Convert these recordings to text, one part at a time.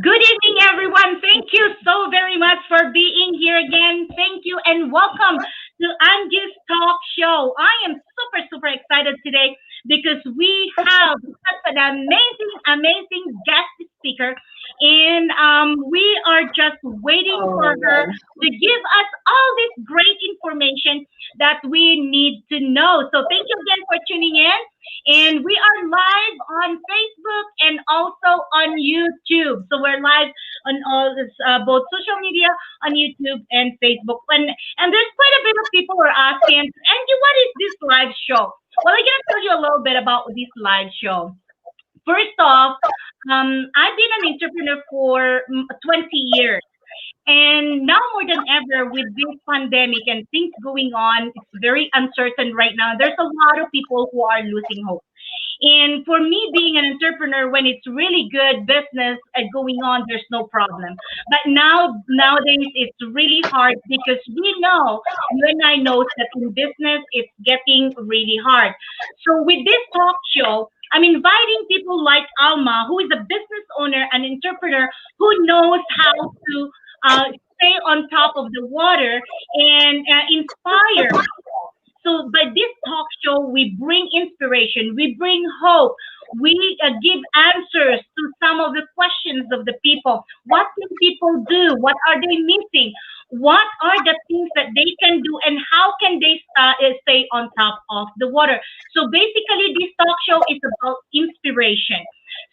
Good evening, everyone. Thank you so very much for being here again. Thank you and welcome to Angie's Talk Show. I am super excited today because we have such an amazing guest speaker, and we are just waiting for Oh her my. to give us all this great information that we need to know. So thank you again for tuning in. And we are live on Facebook and also on YouTube. So we're live on all this, both social media on YouTube and Facebook. And there's quite a bit of people who are asking, Angie, what is this live show? Well, I'm gonna tell you a little bit about this live show. First off, I've been an entrepreneur for 20 years. And now more than ever, with this pandemic and things going on, it's very uncertain right now. There's a lot of people who are losing hope. And for me, being an entrepreneur, when it's really good business going on, there's no problem. But nowadays, it's really hard because we know, you and I know that in business, it's getting really hard. So with this talk show, I'm inviting people like Alma, who is a business owner, an entrepreneur, who knows how to stay on top of the water and inspire. So, by this talk show, we bring inspiration, we bring hope, we give answers to some of the questions of the people. What can people do? What are they missing? What are the things that they can do, and how can they stay on top of the water? So, basically, this talk show is about inspiration.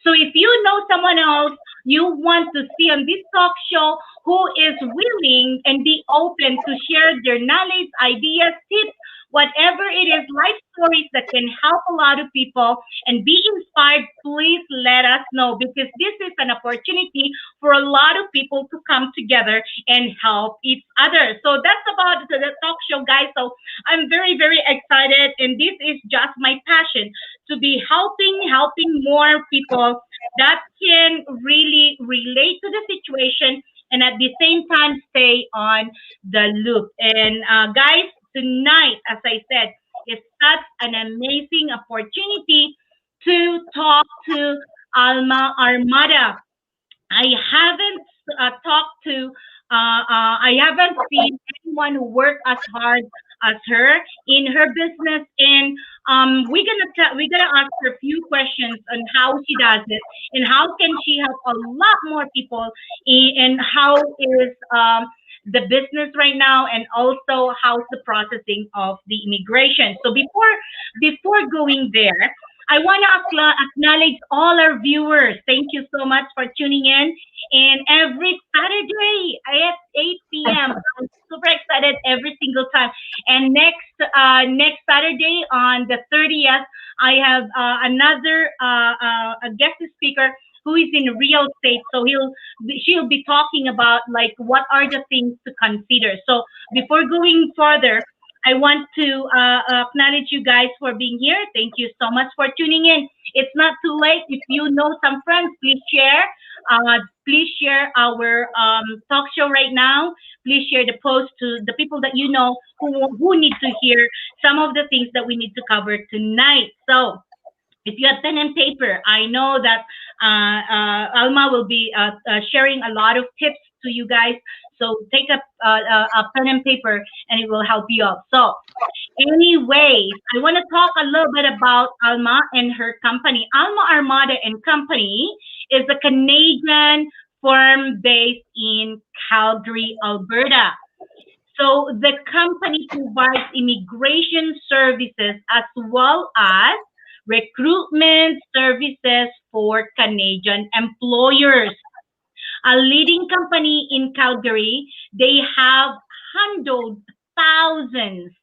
So, if you know someone else you want to see on this talk show who is willing and be open to share their knowledge, ideas, tips, whatever it is, life stories that can help a lot of people and be inspired, please let us know because this is an opportunity for a lot of people to come together and help each other. So that's about the talk show, guys. So I'm very excited, and this is just my passion to be helping more people that can really relate to the situation and at the same time stay on the loop. And guys, tonight, as I said, is such an amazing opportunity to talk to Alma Armada. I haven't talked to, I haven't seen anyone who worked as hard as her in her business, and we're gonna ask her a few questions on how she does it and how can she help a lot more people, and how is the business right now, and also how's the processing of the immigration. So before going there, I want to acknowledge all our viewers. Thank you so much for tuning in. And every Saturday at 8 p.m., I'm super excited every single time. And next Saturday on the 30th, I have another a guest speaker who is in real estate. So she'll be talking about like what are the things to consider. So before going further, I want to acknowledge you guys for being here. Thank you so much for tuning in. It's not too late. If you know some friends, please share. Please share our talk show right now. Please share the post to the people that you know who need to hear some of the things that we need to cover tonight. So if you have pen and paper, I know that Alma will be sharing a lot of tips to you guys. So take a pen and paper, and it will help you out. So, anyways, I want to talk a little bit about Alma and her company. Alma Armada and Company is a Canadian firm based in Calgary, Alberta. So the company provides immigration services as well as recruitment services for Canadian employers. A leading company in Calgary, they have handled thousands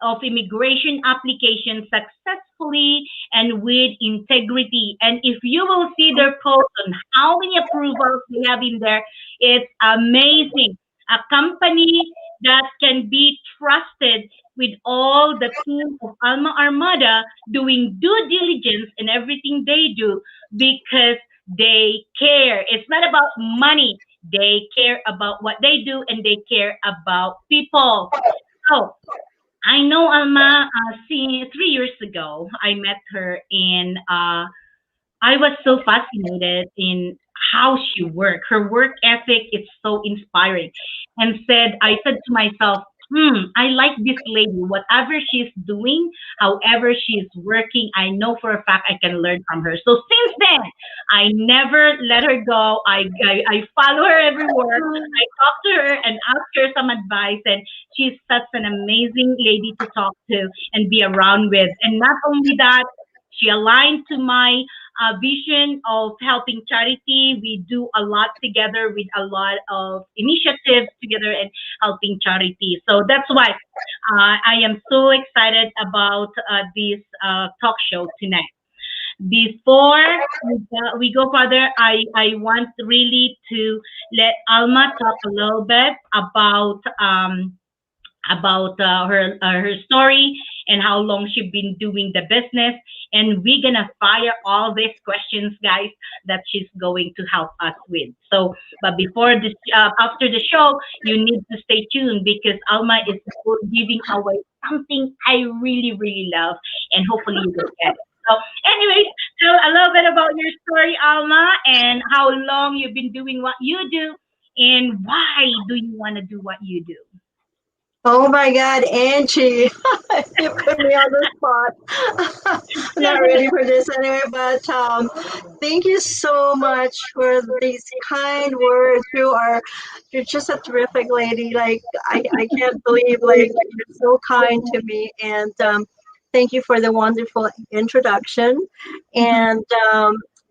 of immigration applications successfully and with integrity. And if you will see their post on how many approvals they have in there, it's amazing. A company that can be trusted with all the team of Alma Armada doing due diligence in everything they do because they care. It's not about money. They care about what they do and they care about people. So I know Alma, 3 years ago, I met her, and I was so fascinated in how she worked. Her work ethic is so inspiring. And I said to myself, I like this lady. Whatever she's doing, however she's working, I know for a fact I can learn from her. So since then, I never let her go. I follow her everywhere. I talk to her and ask her some advice. And she's such an amazing lady to talk to and be around with. And not only that, she aligned to my vision of helping charity. We do a lot together with a lot of initiatives together and helping charity. So that's why I am so excited about this talk show tonight. Before we go further, I want really to let Alma talk a little bit about her story and how long she's been doing the business. And we're gonna fire all these questions, guys, that she's going to help us with. So, but before this, after the show, you need to stay tuned because Alma is giving away something I really, really love, and hopefully you will get it. So, anyways, tell a little bit about your story, Alma, and how long you've been doing what you do, and why do you want to do what you do? Oh my God, Angie, you put me on the spot. Not ready for this anyway, but thank you so much for these kind words. You're just a terrific lady. Like I can't believe like you're so kind to me, and thank you for the wonderful introduction. And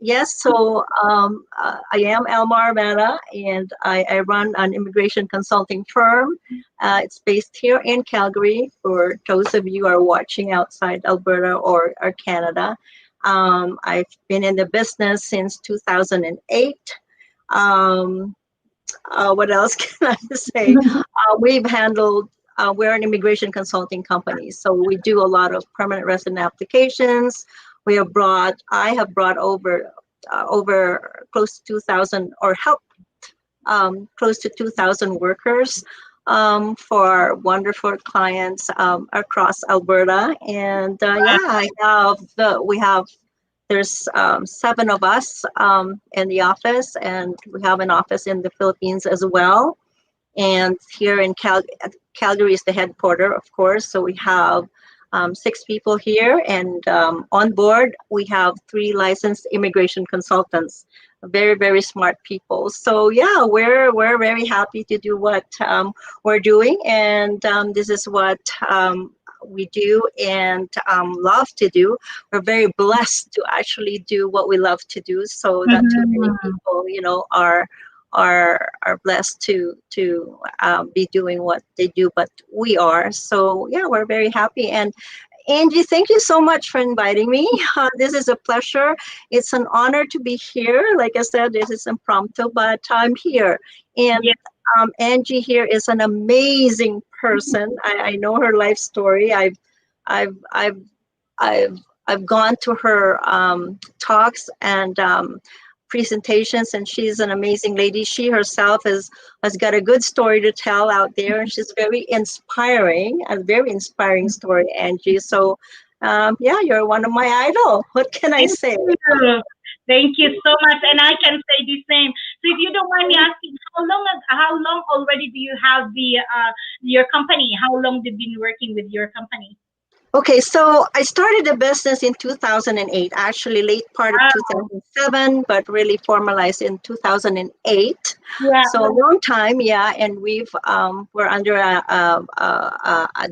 yes, so I am Alma Armada, and I run an immigration consulting firm. It's based here in Calgary for those of you who are watching outside Alberta or Canada. I've been in the business since 2008. Um, what else can I say? We've handled we're an immigration consulting company, so we do a lot of permanent resident applications. I have brought over close to 2,000 or helped close to 2,000 workers for wonderful clients across Alberta. And we have there's 7 of us in the office, and we have an office in the Philippines as well. And here in Calgary is the headquarter, of course. So we have 6 people here, and on board we have 3 licensed immigration consultants, very, very smart people. So yeah, we're very happy to do what we're doing, and this is what we do and love to do. We're very blessed to actually do what we love to do, so not too many people, are blessed to be doing what they do, but we are. So yeah, we're very happy. And Angie, thank you so much for inviting me. This is a pleasure. It's an honor to be here. Like I said, this is impromptu, but I'm here. And Angie here is an amazing person. I know her life story. I've gone to her talks and presentations, and she's an amazing lady. She herself has got a good story to tell out there, and she's very inspiring, a very inspiring story, Angie. So yeah, you're one of my idol. What can I say? Thank you so much, and I can say the same. So if you don't mind me asking, how long already do you have your company? How long have you been working with your company? Okay, so I started the business in 2008, actually late part of 2007, but really formalized in 2008. Yeah. So a long time, yeah. And we're under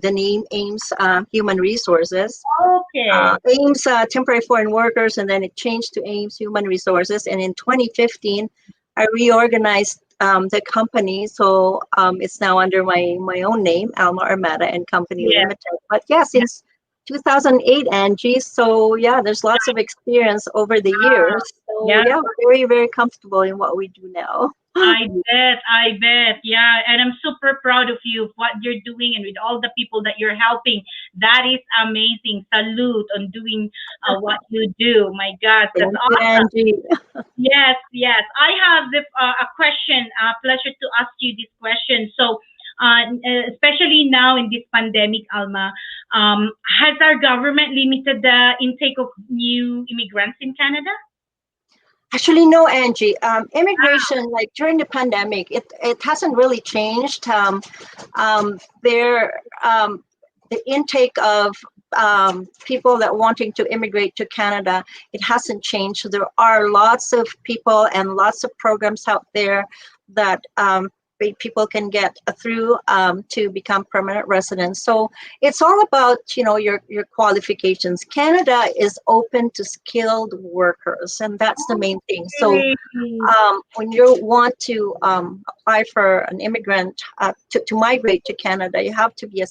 the name AIMS Human Resources. Okay. AIMS Temporary Foreign Workers, and then it changed to AIMS Human Resources. And in 2015, I reorganized the company, so it's now under my own name, Alma Armada and Company Limited. But yeah, since 2008, Angie. So yeah, there's lots of experience over the years. So yeah, very, very comfortable in what we do now. I bet. Yeah. And I'm super proud of you, of what you're doing and with all the people that you're helping. That is amazing. Salute on doing what you do. My God, that's awesome. Yes. I have a question, pleasure to ask you this question. So, especially now in this pandemic, Alma, has our government limited the intake of new immigrants in Canada? Actually, no, Angie. Immigration, like during the pandemic, it hasn't really changed. There, the intake of people that wanting to immigrate to Canada, it hasn't changed. So there are lots of people and lots of programs out there that people can get through to become permanent residents. So it's all about, you know, your qualifications. Canada is open to skilled workers, and that's the main thing. So Okay. when you want to apply for an immigrant to migrate to Canada, you have to be a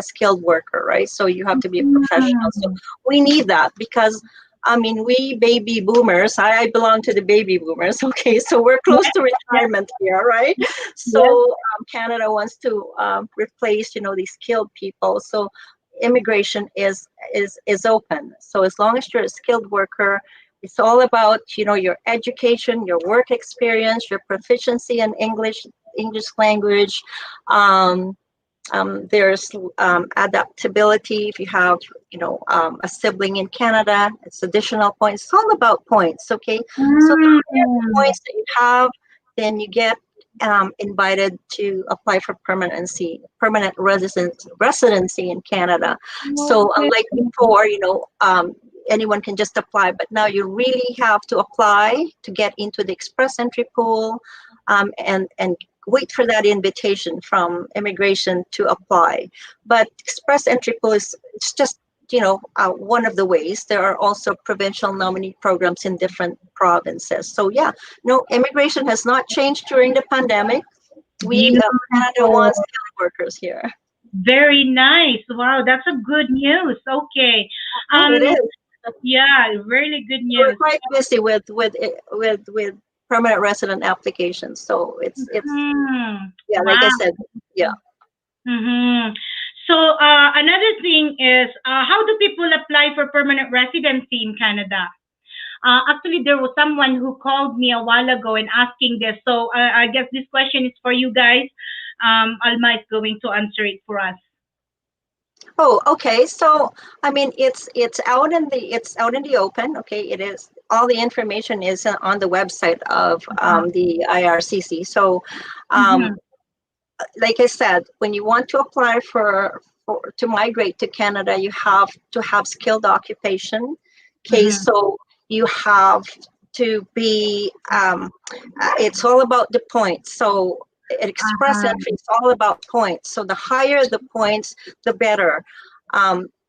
skilled worker, right? So you have to be a professional. So Mm. we need that because I mean, we baby boomers, I belong to the baby boomers, okay? So we're close Yes, to yes, retirement here, right? yes. So Canada wants to replace, you know, these skilled people. So immigration is open. So as long as you're a skilled worker, it's all about, you know, your education, your work experience, your proficiency in English language. Um, there's adaptability. If you have, you know, a sibling in Canada, it's additional points. It's all about points, okay? So the higher the Mm. points that you have, then you get invited to apply for permanent residency in Canada. So Okay. unlike before, you know, anyone can just apply, but now you really have to apply to get into the express entry pool, and wait for that invitation from immigration to apply. But express entry pool is it's just, you know, one of the ways. There are also provincial nominee programs in different provinces. So yeah, no, immigration has not changed during the pandemic. We Canada Beautiful. wants skilled workers here. Very nice. Wow, that's a good news. Okay. Oh, Um, it is. yeah, really good We're news. quite busy with permanent resident applications. So it's Hmm. yeah, like I Wow. said, yeah. Mm-hmm. So another thing is, how do people apply for permanent residency in Canada? Actually, there was someone who called me a while ago and asking this. So I guess this question is for you guys. Alma is going to answer it for us. Oh, okay. So, I mean, it's out in the open. Okay, it is. All the information is on the website of the IRCC. So, um, Mm-hmm. like I said, when you want to apply for to migrate to Canada, you have to have skilled occupation. Okay, Mm-hmm. so you have to be. It's all about the points. So express entry is all about points. So the higher the points, the better.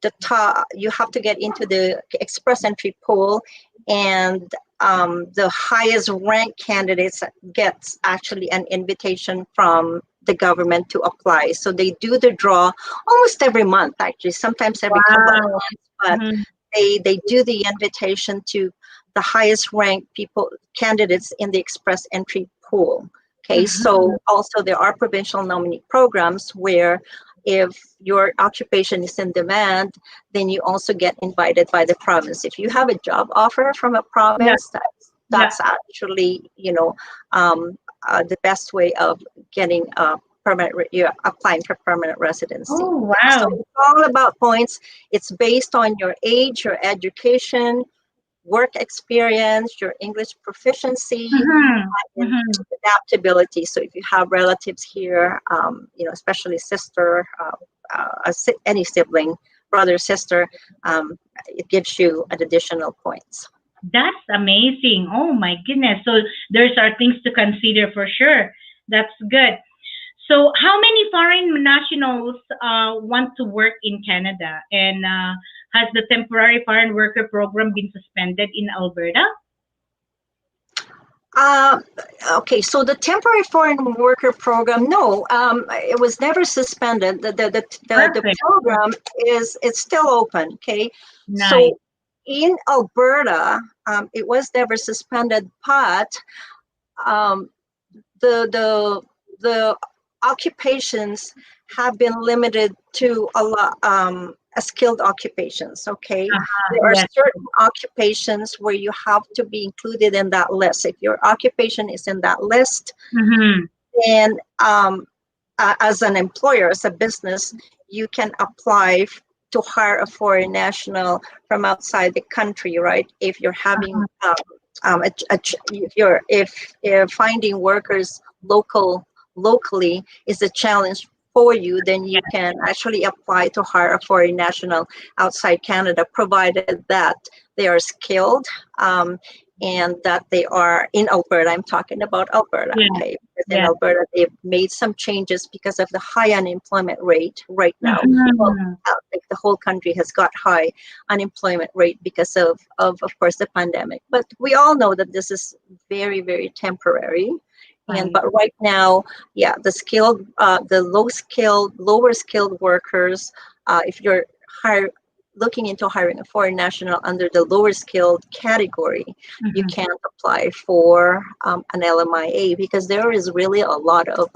The top, you have to get into the express entry pool, and the highest ranked candidates gets actually an invitation from the government to apply. So they do the draw almost every month, actually, sometimes every couple of Wow. months, but Mm-hmm. they do the invitation to the highest ranked people candidates in the express entry pool. Okay, Mm-hmm. so also there are provincial nominee programs where if your occupation is in demand, then you also get invited by the province. If you have a job offer from a Yeah. province, Yeah. that's actually, you know, the best way of getting you're applying for permanent residency. Oh, Okay, so wow. it's all about points. It's based on your age, your education, work experience, your English proficiency, Mm-hmm. and Mm-hmm. adaptability. So if you have relatives here, you know, especially sister, any sibling, brother, sister, it gives you an additional points. That's amazing. Oh my goodness. So there's are things to consider for sure. That's good. So how many foreign nationals want to work in Canada? And has the temporary foreign worker program been suspended in Alberta? Uh, okay, so the temporary foreign worker program, no, it was never suspended. The Perfect. program is it's still open. Okay, Nice. so in Alberta, it was never suspended, but um, the the occupations have been limited to a lot skilled occupations. Okay, Uh-huh. there are Yes. certain occupations where you have to be included in that list. If your occupation is in that list, Mm-hmm. then as an employer, as a business, you can apply to hire a foreign national from outside the country, right? If you're having if finding workers locally is a challenge for you, then you can actually apply to hire a foreign national outside Canada, provided that they are skilled, and that they are in Alberta. I'm talking about Alberta, Yeah. okay? Because in Yeah. Alberta, they've made some changes because of the high unemployment rate right now. Well, Mhm. like the whole country has got high unemployment rate because of course, the pandemic. But we all know that this is very, very temporary. And Right. but right now, yeah, the lower skilled workers, if you're hire, looking into hiring a foreign national under the lower skilled category, you Mhm. can't apply for an LMIA, because there is really a lot of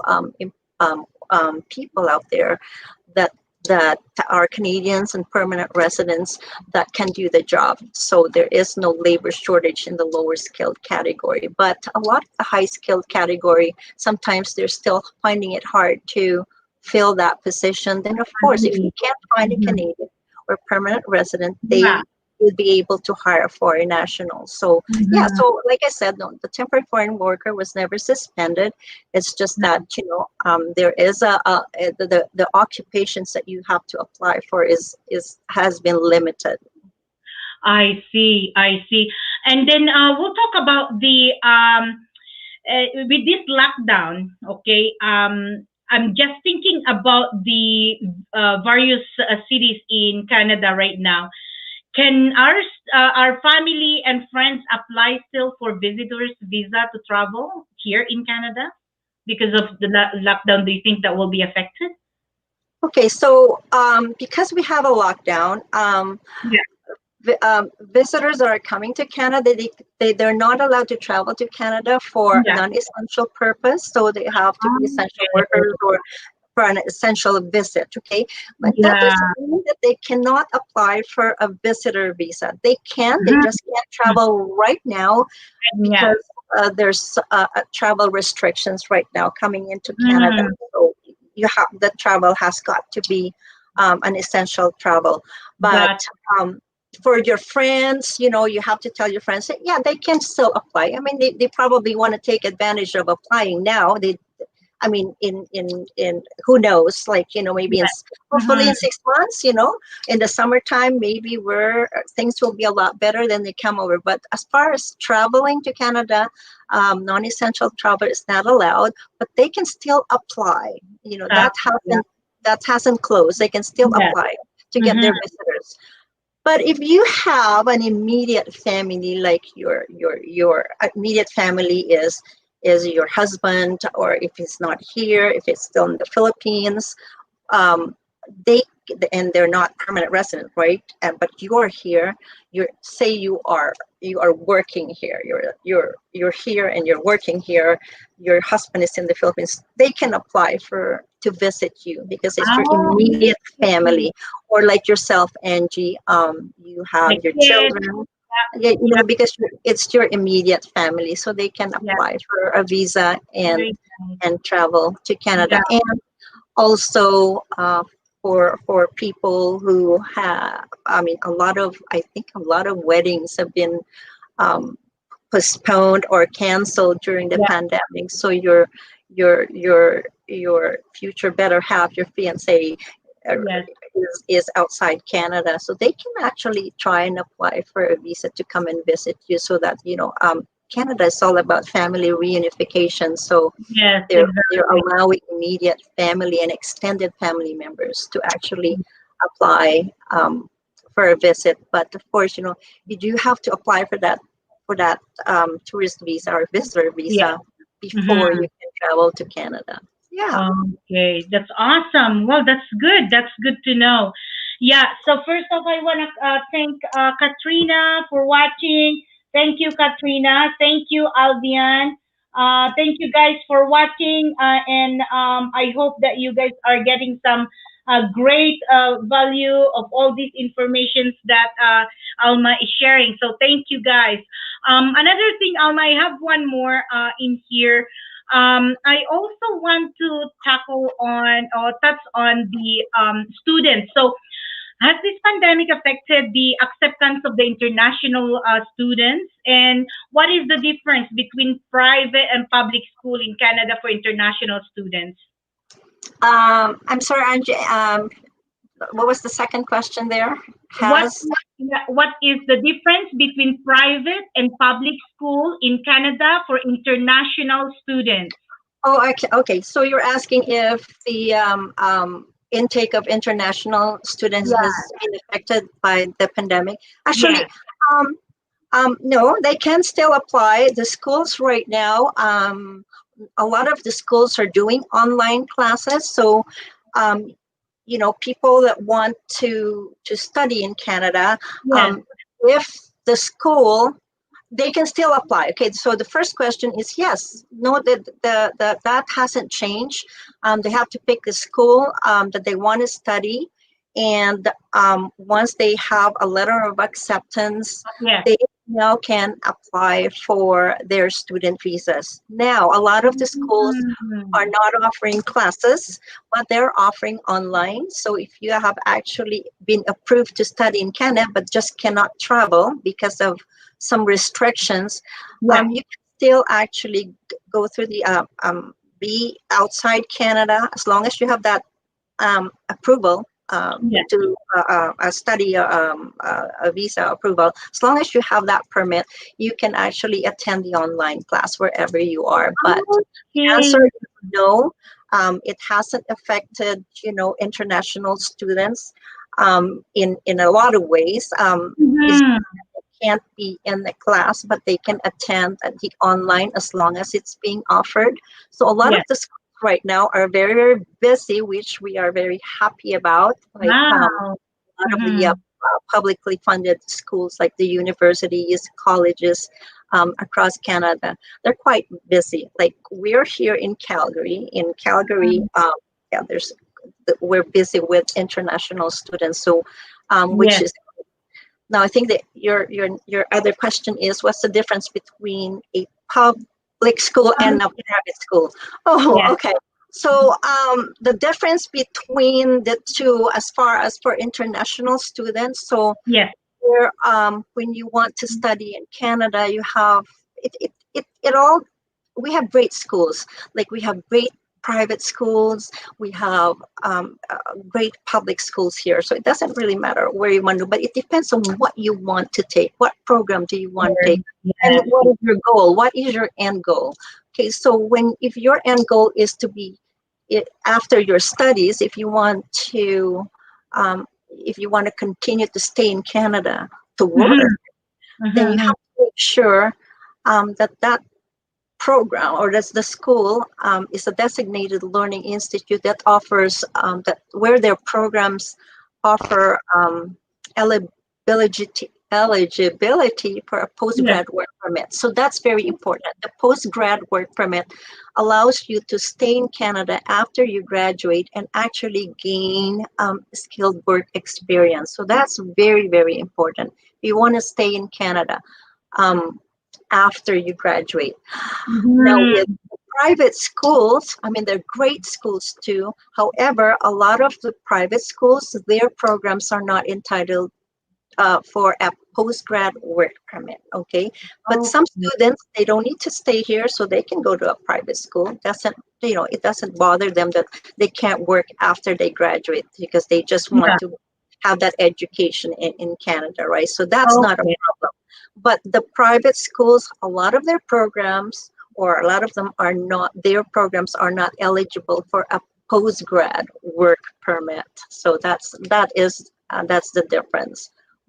people out there that that are Canadians and permanent residents that can do the job. So there is no labor shortage in the lower skilled category. But a lot of the high skilled category, sometimes they're still finding it hard to fill that position. Then of course, if you Agree. can't find a Mhm. Canadian or permanent resident, Yeah. they would be able to hire a foreign national. So yeah, Mhm. so like I said, no, the temporary foreign worker was never suspended. It's just that, there is the occupations that you have to apply for is has been limited. I see. I see. And then we'll talk about the with this lockdown. Okay. I'm just thinking about the various cities in Canada right now. Can our family and friends apply still for visitors visa to travel here in Canada because of the lockdown? Do you think that will be affected? Okay, so because we have a lockdown, Yeah. visitors that are coming to Canada, they're not allowed to travel to Canada for Yeah. non-essential purpose. So they have to be essential Okay. workers or for an essential visit, okay? But that Yeah. doesn't mean that they cannot apply for a visitor visa. They can, they Mhm. just can't travel right now Yeah. because there's travel restrictions right now coming into Canada. Mm. So the travel has got to be an essential travel. But Got. um, for your friends, you have to tell your friends that, yeah, they can still apply. I mean, they probably want to take advantage of applying now. I mean, in who knows, like, maybe Yeah. hopefully Mhm. in 6 months, in the summertime, maybe where things will be a lot better than they come over. But as far as traveling to Canada, non-essential travel is not allowed, but they can still apply. Yeah. That hasn't closed. They can still Yeah. apply to get Mhm. their visitors. But if you have an immediate family, like your immediate family is your husband, or if he's not here, if it's still in the Philippines, um, they and they're not permanent resident, right? But you're here. You are working here. You're here and you're working here. Your husband is in the Philippines. They can apply to visit you because it's your Oh, immediate okay. family, or like yourself, Angie. You have The your kids. children. Yeah, Yeah. because it's your immediate family, so they can Yeah. apply for a visa and Very nice. travel to Canada. Yeah. And also for people who have, I mean, I think a lot of weddings have been um, postponed or canceled during the Yeah. pandemic. So your future better half, your fiance, uh, Yes. is outside Canada, so they can actually try and apply for a visa to come and visit you, so that Canada is all about family reunification. So Yes. they're Exactly. allowing immediate family and extended family members to actually apply for a visit. But of course, you do have to apply for that tourist visa or visitor Yeah. visa before you Mhm. can travel to Canada. Yeah. Okay, that's awesome. Well, that's good. That's good to know. Yeah. So first off, I want to thank Katrina for watching. Thank you, Katrina. Thank you, Albion. Thank you guys for watching, and I hope that you guys are getting some great value of all these informations that Alma is sharing. So thank you guys. Another thing, Alma, I have one more in here. I also want to tackle on or touch on the students. So Has this pandemic affected the acceptance of the international students? And what is the difference between private and public school in Canada for international students? I'm sorry, Angie. What was the second question there? What Has what is the difference between private and public school in Canada for international students? Oh, okay. Okay. So you're asking if the intake of international students Yeah. has been affected by the pandemic. Actually, Yes. um, no, they can still apply. The schools right now, a lot of the schools are doing online classes. So, um, people that want to study in Canada, Yes. if the school they can still apply. Okay, so the first question is yes. No, that hasn't changed. They have to pick the school that they want to study, and once they have a letter of acceptance, Yes. they now can apply for their student visas. Now, a lot of the schools are Mm. not offering classes, but they're offering online. So if you have actually been approved to study in Canada but just cannot travel because of some restrictions, Yes. you can still actually go through the be outside Canada as long as you have that approval Yes. to a study a visa approval. As long as you have that permit, you can actually attend the online class wherever you are. But the Okay. answer is no. It hasn't affected international students in a lot of ways. Is Mhm. can't be in the class, but they can attend at the online as long as it's being offered. So a lot of Yes. the schools right now are very, very busy, which we are very happy about. Like Wow. a lot of the Mhm. publicly funded schools, like the universities, colleges across Canada, they're quite busy. Like we're here in Calgary. In Calgary, yeah, we're busy with international students. So, which Yes. is now, I think that your other question is what's the difference between a public school and a private school? Oh, Yes. okay. So the difference between the two, as far as for international students, so Yes. where when you want to study in Canada, you have it all. We have great schools, like we have great private schools, we have great public schools here. So it doesn't really matter where you want to, but it depends on what you want to take. What program do you want to take? And Yes. what is your goal? What is your end goal? Okay, so if your end goal is to be after your studies, if you want to continue to stay in Canada to work, Mhm. then you Mhm. have to make sure that program or that's the school is a designated learning institute that offers that where their programs offer eligibility for a Yes. postgrad work permit. So that's very important. The postgrad work permit allows you to stay in Canada after you graduate and actually gain skilled work experience. So that's very, very important. You want to stay in Canada um, after you graduate. Now, with Mhm. private schools, I mean, they're great schools too. However, a lot of the private schools, their programs are not entitled for a postgrad work permit. Okay, but some Okay. students they don't need to stay here, so they can go to a private school. Doesn't it doesn't bother them that they can't work after they graduate because they just want Yeah. to have that education in Canada, right? So that's not a Okay. problem. But the private schools, a lot of their programs, or a lot of them are not, their programs are not eligible for a postgrad work permit. So that's the difference.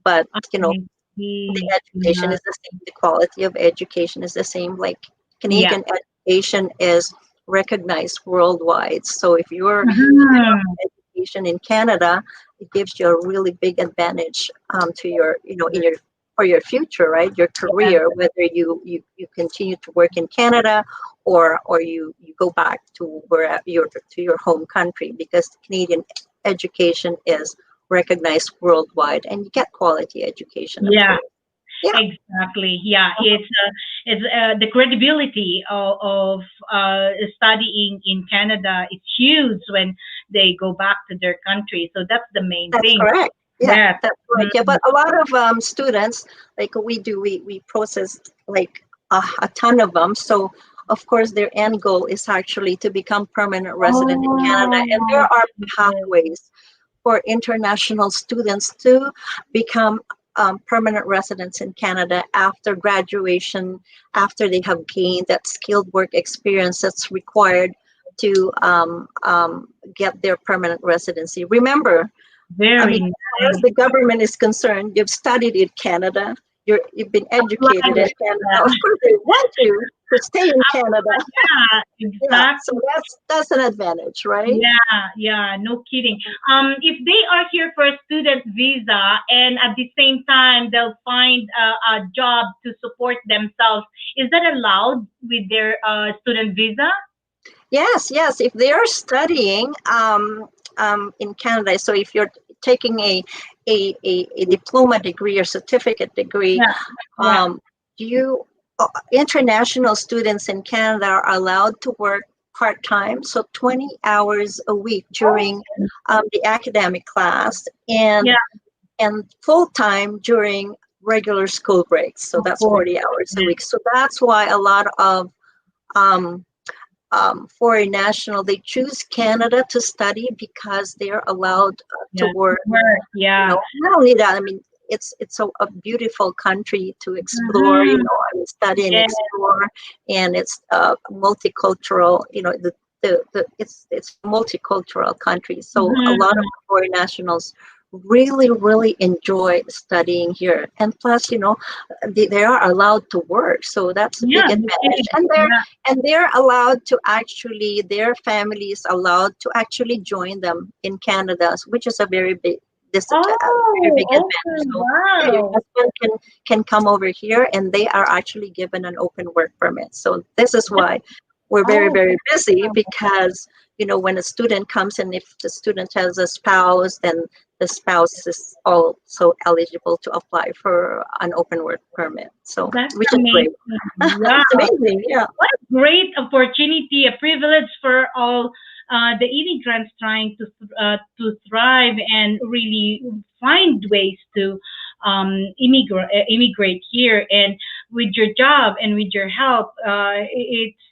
But I the see. education Yeah. is the same. The quality of education is the same. Like Yeah. Canadian education is recognized worldwide. So if you're Mhm. education in Canada, it gives you a really big advantage to your, in your for your future, right? Your Yeah. career, whether you continue to work in Canada or you go back to where your home country because Canadian education is recognized worldwide and you get quality education, of Yeah. course. Yeah, Exactly. Yeah, it's the credibility of studying in Canada is huge when they go back to their country. So that's the main that's thing. correct. Yeah, Yes. that's right. Yeah, but a lot of students, like we process like a ton of them. So of course, their end goal is actually to become permanent resident in Canada, and there Oh, are okay. pathways for international students to become permanent residents in Canada after graduation, after they have gained that skilled work experience that's required to get their permanent residency. Remember, I Very mean, as far as nice. the government is concerned, you've studied in Canada, you've been educated in Apply. Canada. Of course, they want you to stay in Canada. Yeah, Yeah, so exactly. that's an advantage, right? Yeah, yeah, no kidding. If they are here for a student visa and at the same time they'll find a job to support themselves, is that allowed with their student visa? Yes, yes. If they are studying in Canada, so if you're taking a diploma degree or certificate degree, Yeah, yeah. um, you international students in Canada are allowed to work part time, so 20 hours a week Oh, during the academic class, yeah, and full time during regular school breaks. So of that's course. 40 hours a Yeah. week. So that's why a lot of um, foreign national, they choose Canada to study because they're allowed to Yeah, work. work. You Yeah. know, not only that, I mean, it's a beautiful country to explore. You Mm-hmm. know, I mean, study and Yeah. explore, and it's multicultural. You know, it's a multicultural country. So a lot of Mm-hmm. foreign nationals really enjoy studying here, and plus, you know, they are allowed to work, so that's a Yeah, big no advantage. kidding. And Yeah. they're allowed to actually, their families allowed to actually join them in Canada, which is a very big very big Oh, advantage. okay. So yeah, your Wow. husband can come over here, and they are actually given an open work permit. So this is why we're Oh, very busy, because you know, when a student comes, and if the student has a spouse, then the spouse is also eligible to apply for an open work permit. So that's which is great. amazing. Wow. It's amazing. Yeah. What a great opportunity, a privilege for all the immigrants trying to thrive and really find ways to immigrate here. And with your job and with your help,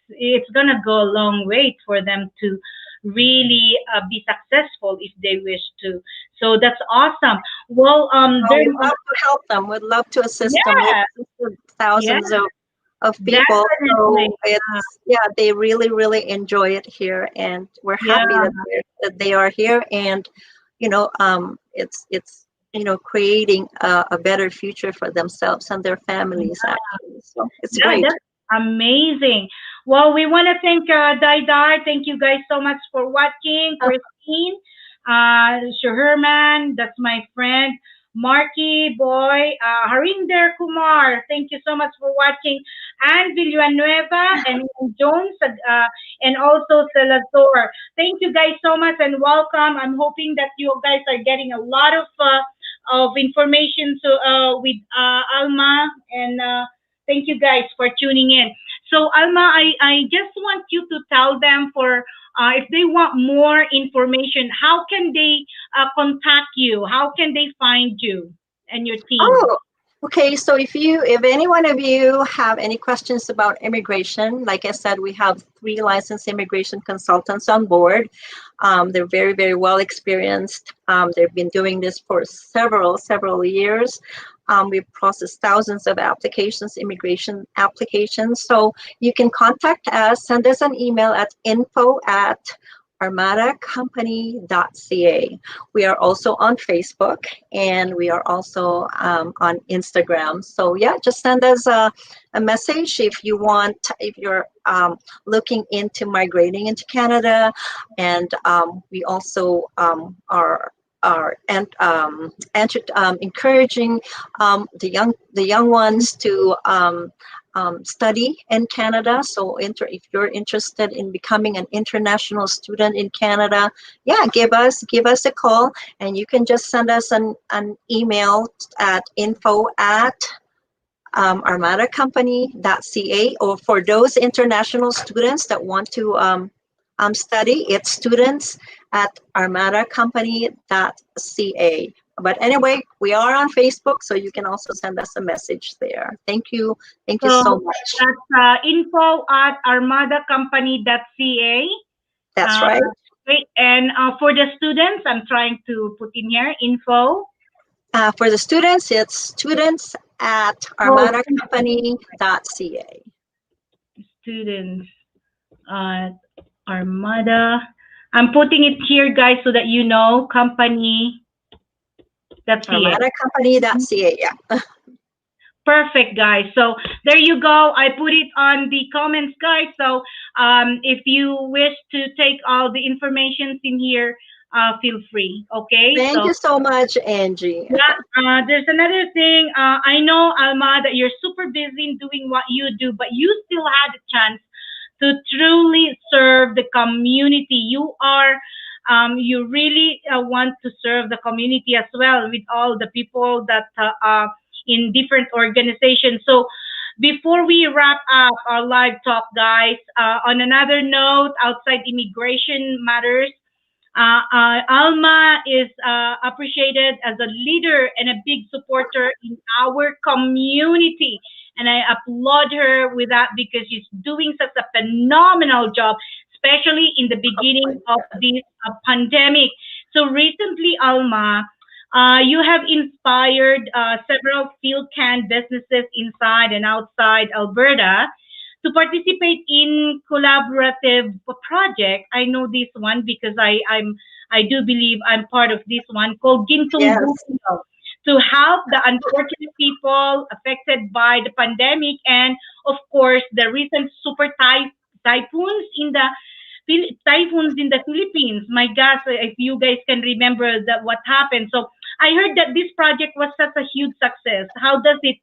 it's gonna go a long way for them to really be successful if they wish to. So that's awesome. Well, there, We'd love to help them. We'd love to assist them. We've yeah, assisted yeah, thousands of people. definitely, So it's, yeah, they really enjoy it here, and we're yeah. happy that they are here, and you know, it's you know, creating a better future for themselves and their families actually. So it's Yeah, great. that's amazing. Well, we want to thank Daidar. Thank you guys so much for watching. Christine, Shaherman, that's my friend. Marky Boy, Harinder Kumar, thank you so much for watching. And Villanueva and Jones, and also Salazar. Thank you guys so much and welcome. I'm hoping that you guys are getting a lot of information with Alma and thank you guys for tuning in. So, Alma, I just want you to tell them for if they want more information, how can they contact you? How can they find you and your team? Oh, okay. So if any one of you have any questions about immigration, like I said, we have 3 licensed immigration consultants on board. They're very well experienced. They've been doing this for several years. We've processed thousands of applications, immigration applications. So you can contact us, send us an email at info@armadacompany.ca. We are also on Facebook, and we are also on Instagram. So yeah, just send us a message if you want, if you're looking into migrating into Canada, and we also are and encouraging the young ones to study in Canada. So if you're interested in becoming an international student in Canada, yeah, give us a call, and you can just send us an email at info@armadacompany.ca. Or for those international students that want to study, it's students at armadacompany.ca. But anyway, we are on Facebook, so you can also send us a message there. Thank you. Thank you So so much. that's info@armadacompany.ca. That's Uh, right. okay, and for the students, I'm trying to put in here info. For the students, it's students at Oh, armadacompany.ca. students at Armada. I'm putting it here, guys, so that you know company.ca. Armadacompany.ca, yeah. Perfect, guys. So there you go. I put it on the comments, guys. So if you wish to take all the information in here, feel free. Okay. Thank So you so much, Angie. yeah, there's another thing. I know, Alma, that you're super busy in doing what you do, but you still had a chance to truly serve the community. You really want to serve the community as well with all the people that are in different organizations. So before we wrap up our live talk, guys, on another note, outside immigration matters, Alma is appreciated as a leader and a big supporter in our community. And I applaud her with that because she's doing such a phenomenal job, especially in the beginning of this pandemic. So recently, Alma, you have inspired several field can businesses inside and outside Alberta to participate in collaborative project. I know this one because I do believe I'm part of this one called Gintong Yes. Bukidnon to help the unfortunate people affected by the pandemic and of course the recent typhoons in the typhoons in the Philippines. My gosh, if you guys can remember that what happened. So I heard that this project was such a huge success. How does it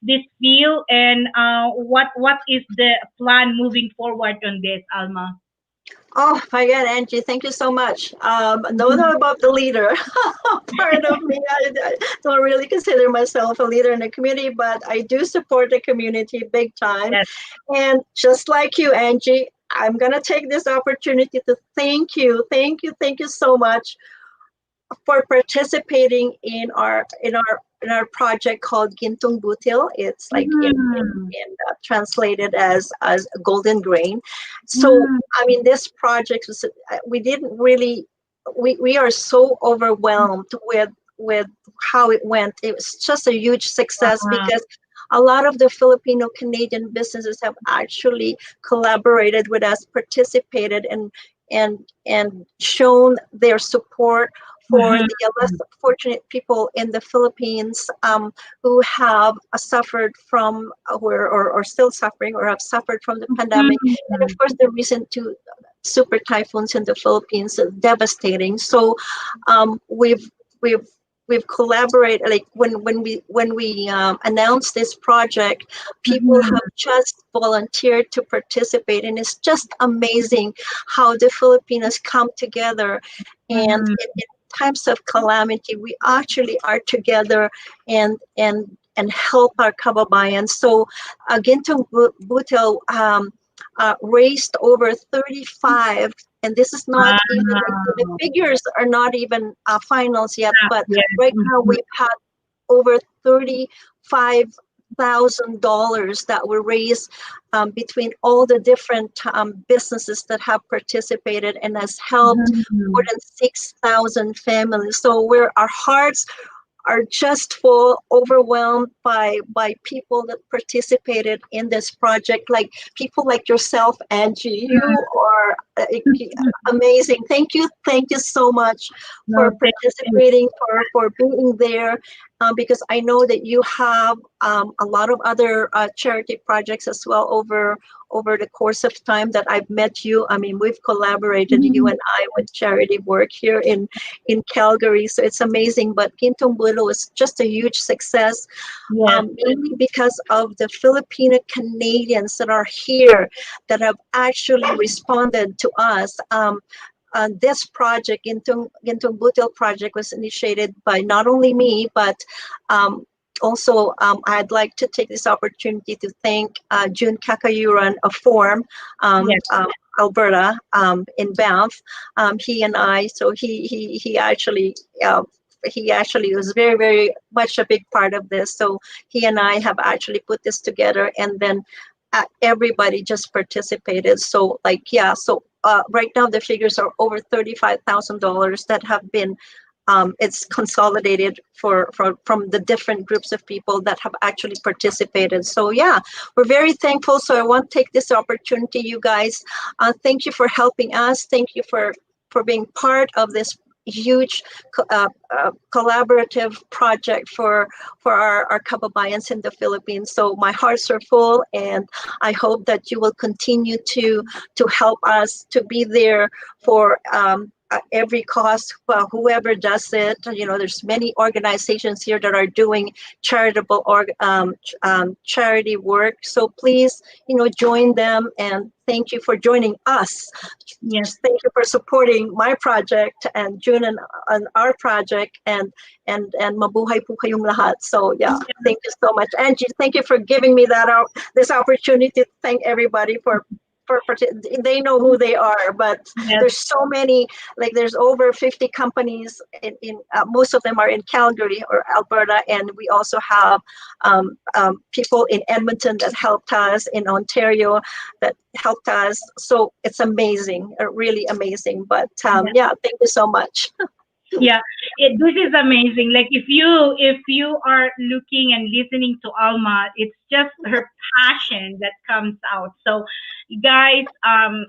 this feel, and what is the plan moving forward on this, Alma? Oh my God, Angie, thank you so much. Don't know about the leader part of me. I don't really consider myself a leader in the community, but I do support the community big time. Yes. And just like you, Angie, I'm gonna take this opportunity to thank you so much for participating in our project called Gintong Butil. It's like Mm, translated as golden grain. So mm, I mean, this project was we didn't really we are so overwhelmed with how it went. It was just a huge success uh, because a lot of the Filipino Canadian businesses have actually collaborated with us, participated, and shown their support for mhm, the less fortunate people in the Philippines who have suffered from or still suffering or have suffered from the pandemic. And of mhm, course, the recent two super typhoons in the Philippines are devastating. So we've we've we've collaborated. Like when we announced this project, people mhm, have just volunteered to participate, and it's just amazing how the Filipinos come together and mhm, in times of calamity we actually are together and help our kababayan. So Gintong Butel raised over 35, and this is not even like the wow. figures are not even finals yet, but Yes. right now Mhm, we've had over $35,000 that were raised between all the different businesses that have participated and has helped more mhm. than 6,000 families. So our hearts are just full, overwhelmed by people that participated in this project, like people like yourself, Angie. You are amazing. Thank you so much for No, thank participating, for being there, because I know that you have a lot of other charity projects as well over the course of time that I've met you. I mean, we've collaborated, you you. and I, with charity work here in Calgary. So it's amazing. But Gintong Bulo is just a huge success, Yes. mainly because of the Filipino Canadians that are here that have actually responded to us. This project, Gintong Butil project, was initiated by not only me, but also, I'd like to take this opportunity to thank June Kakayuran of Form, Yes. Alberta, in Banff. He and I, so he actually he actually was very, very much a big part of this. So he and I have actually put this together, and then everybody just participated. So like, yeah, so right now the figures are over $35,000 that have been it's consolidated from the different groups of people that have actually participated. So yeah, we're very thankful. So I want to take this opportunity, you guys. Thank you for helping us. Thank you for being part of this huge collaborative project for our kababayans in the Philippines. So my hearts are full, and I hope that you will continue to help us to be there for every cause. Well, whoever does it, there's many organizations here that are doing charitable or charity work. So please, join them, and thank you for joining us. Yes. Thank you for supporting my project and June and our project, and mabuhay po kayong lahat. So yeah, thank you so much, Angie. Thank you for giving me this opportunity to thank everybody for they know who they are, but Yes. there's so many, like there's over 50 companies in most of them are in Calgary or Alberta, and we also have people in Edmonton that helped us, in Ontario that helped us. So it's amazing, really amazing. But yeah, thank you so much. Yeah, this is amazing. Like if you are looking and listening to Alma, it's just her passion that comes out. So guys,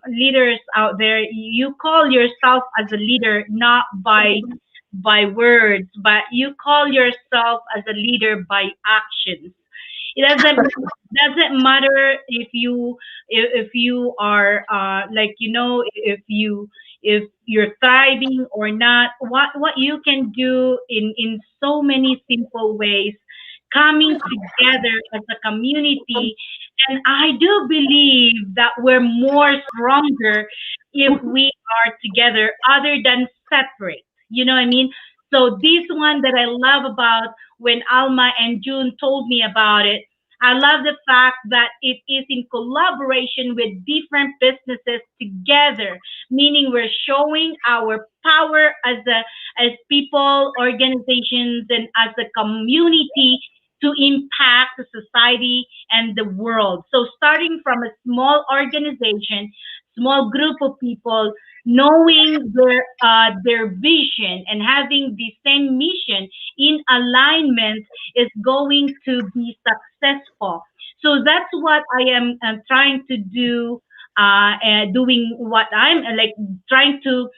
leaders out there, you call yourself as a leader not by words, but you call yourself as a leader by actions. It doesn't matter if you are like, if you're thriving or not. What you can do in so many simple ways, coming together as a community. And I do believe that we're more stronger if we are together other than separate. You know what I mean? So this one that I love about when Alma and June told me about it, I love the fact that it is in collaboration with different businesses together, meaning we're showing our power as people, organizations, and as a community to impact the society and the world. So starting from a small organization, small group of people, knowing their vision and having the same mission in alignment is going to be successful. So that's what I am trying to do, doing what I'm like trying to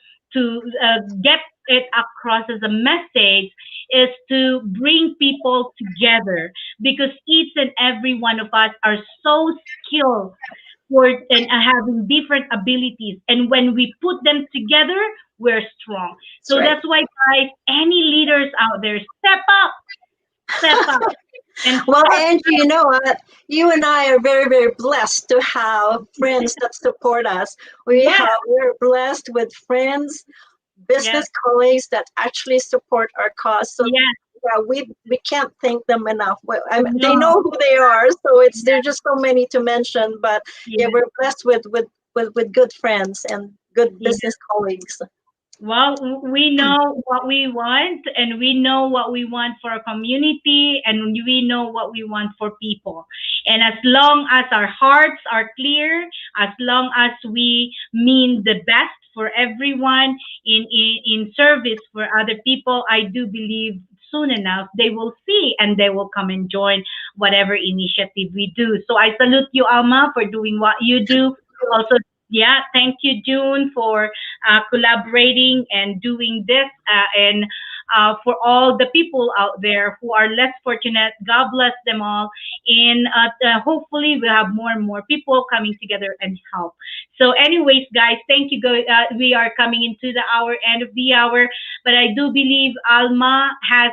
get it across as a message, is to bring people together, because each and every one of us are so skilled for and having different abilities, and when we put them together, we're strong. That's So right. that's why, guys, any leaders out there, step up and Well, start. Angie, you know what? You and I are very, very blessed to have friends that support us. Yes, We're blessed with friends, yes, business colleagues that actually support our cause. So yes. yeah, we can't thank them enough. Well, they No, know who they are, so there's yes, just so many to mention. But yeah, yes, we're blessed with good friends and good yes. business colleagues. Well, we know what we want, and we know what we want for our community, and we know what we want for people. And as long as our hearts are clear, as long as we mean the best for everyone in service for other people, I do believe soon enough they will see and they will come and join whatever initiative we do. So I salute you, Alma, for doing what you do. Also, yeah, thank you, June, for collaborating and doing this, and for all the people out there who are less fortunate, God bless them all. And hopefully we'll have more and more people coming together and help. So anyways, guys, thank you. We are coming into the end of the hour, but I do believe Alma has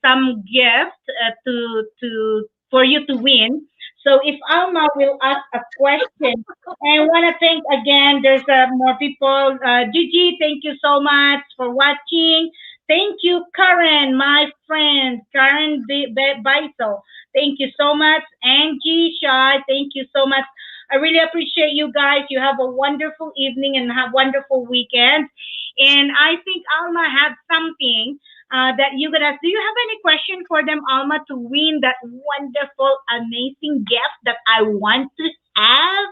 some gift to for you to win. So if Alma will ask a question, I want to thank again. There's more people. Gigi, thank you so much for watching. Thank you, Karen, my friend, Karen Beisel. Thank you so much. Angie Shai, thank you so much. I really appreciate you guys. You have a wonderful evening and have wonderful weekend. And I think Alma had something that you gonna. Do you have any question for them, Alma, to win that wonderful, amazing gift that I want to have?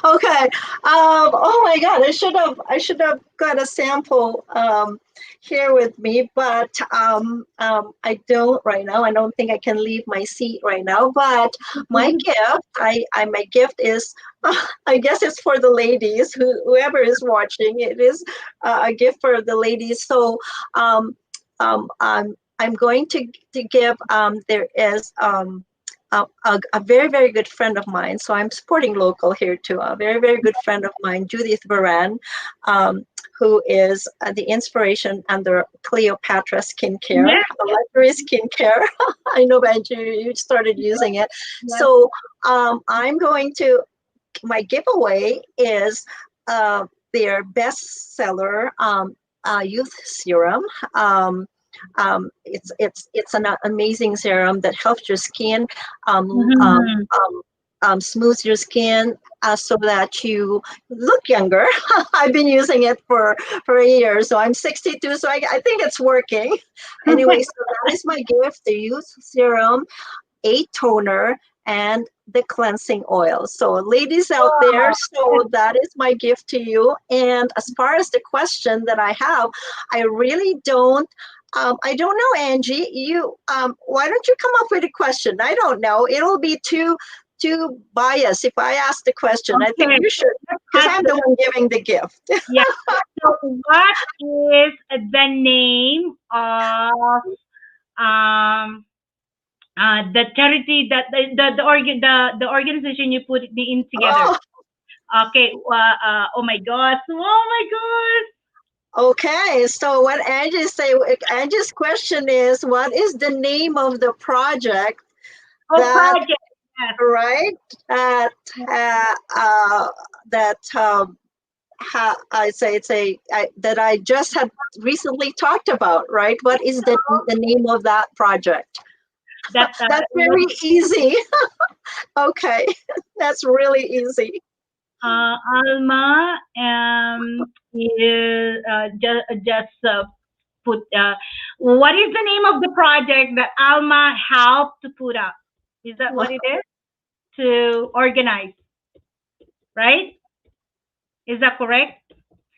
Okay. Oh my God, I should have got a sample here with me, but I don't right now. I don't think I can leave my seat right now. But my gift, my gift is, I guess it's for the ladies. Whoever is watching, it is a gift for the ladies. So I'm going to give. There is. A very, very good friend of mine. So I'm supporting local here too. A very, very good friend of mine, Judith Baran, who is the inspiration under Cleopatra Skincare, Yes, luxury skincare. I know, Angie, you started using it. yes. So I'm going to, my giveaway is their bestseller youth serum. It's an amazing serum that helps your skin Mhm. smooth your skin so that you look younger. I've been using it for a year, so I'm 62, so I think it's working. Anyway, so that is my gift: the youth serum, a toner, and the cleansing oil. So ladies out there, Oh, so that is my gift to you. And as far as the question that I have, I really don't I don't know, Angie. You why don't you come up with a question? I don't know. It'll be too biased if I ask the question. I think okay. you should, Let's because ask I'm the, the one giving the gift. yeah. So, what is the name of um the charity that the organization you put the in together? Oh, Okay. Oh my gosh. Oh my gosh. okay. So what Angie say? Angie's question is, what is the name of the project Oh, that, project. Yes. right, that that I say that I just had recently talked about, right? What is the name of that project? That That's very easy. Okay, that's really easy. Alma is just put what is the name of the project that Alma helped to put up? Is that what it is? To organize, right? Is that correct?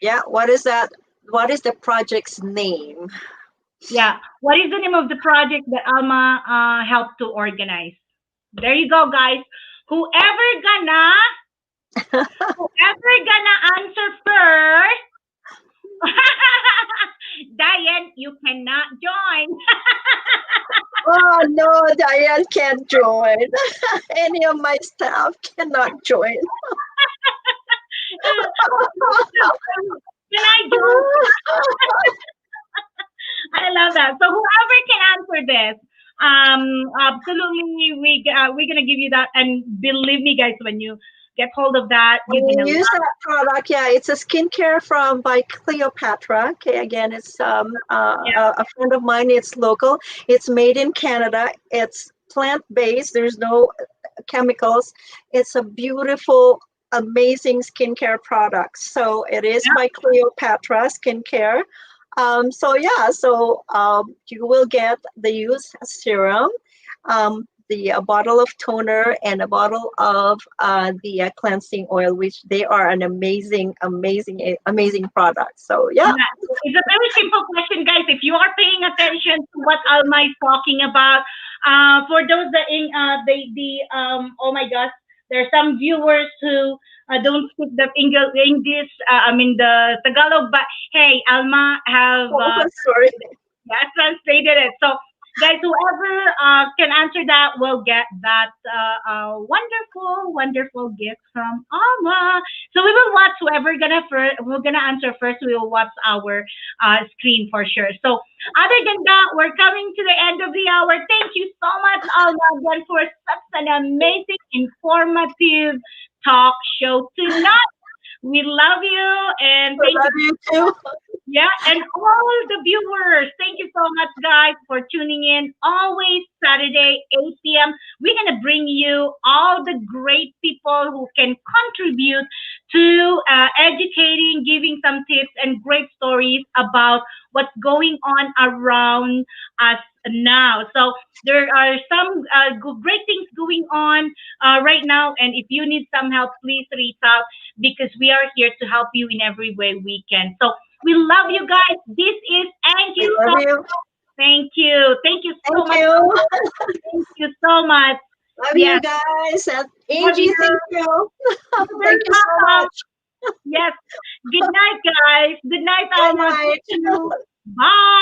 Yeah, what is that? What is the project's name? Yeah. What is the name of the project that Alma helped to organize? There you go, guys. Whoever gonna whoever gonna answer first, Diane, you cannot join. Oh no, Diane can't join. Any of my staff cannot join. Can I join? I love that. So whoever can answer this, absolutely, we're gonna give you that. And believe me, guys, when you get hold of that, you're We gonna use love. that product. Yeah, it's a skincare from by Cleopatra. Okay, again, it's Yeah, a friend of mine. It's local. It's made in Canada. It's plant based. There's no chemicals. It's a beautiful, amazing skincare product. So it is yeah, by Cleopatra Skincare. So yeah, so you will get the use serum, the a bottle of toner, and a bottle of the cleansing oil, which they are an amazing, amazing, amazing product. So yeah. yeah. It's a very simple question, guys. If you are paying attention to what Alma is talking about, for those that oh my gosh, there are some viewers who don't speak the English, I mean the Tagalog, but hey, Alma have Oh, sorry. yeah, translated it. So, guys, whoever can answer that will get that wonderful, wonderful gift from Alma. So we will watch whoever gonna first. We're gonna answer first. We will watch our screen for sure. So, other than that, we're coming to the end of the hour. Thank you so much, Alma, again for such an amazing, informative talk show tonight. We love you and I thank you. love you too. Yeah, and all the viewers, thank you so much, guys, for tuning in. Always Saturday, 8 p.m. We're going to bring you all the great people who can contribute to educating, giving some tips and great stories about what's going on around us now. So there are some great things going on right now. And if you need some help, please reach out because we are here to help you in every way we can. So we love you guys. This is I Angie. love you. Thank you. Thank you so Thank much. you. Thank you so much. Love you Yes. guys. And Love Angie, you. thank you. You're Thank very you so welcome. much. Yes. Good night, guys. Good night, Good Alma. night. Thank you. Bye.